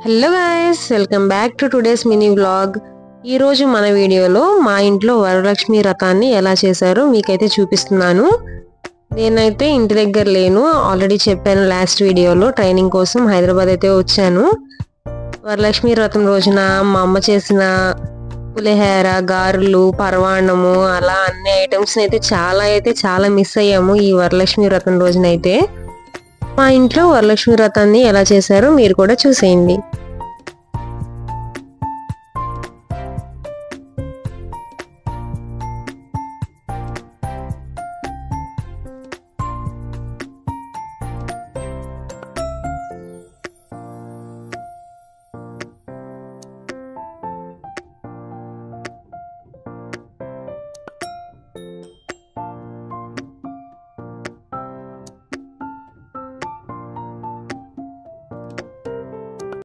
Hello guys, welcome back to today's mini vlog. ఈరోజు మన వీడియోలో మా ఇంట్లో వరలక్ష్మి వ్రతాన్ని ఎలా చేశారో మీకైతే చూపిస్తున్నాను. నేనైతే ఇంటి దగ్గర లేను, ఆల్రెడీ చెప్పాను లాస్ట్ వీడియోలో. ట్రైనింగ్ కోసం హైదరాబాద్ అయితే వచ్చాను. వరలక్ష్మి వ్రతం రోజున మా అమ్మ చేసిన పులిహోర, గారెలు, పరవాన్నము అలా అన్ని ఐటమ్స్ అయితే చాలా మిస్ అయ్యాము ఈ వరలక్ష్మి వ్రతం రోజునైతే. మా ఇంట్లో వరలక్ష్మి వ్రతాన్ని ఎలా చేశారో మీరు కూడా చూసేయండి.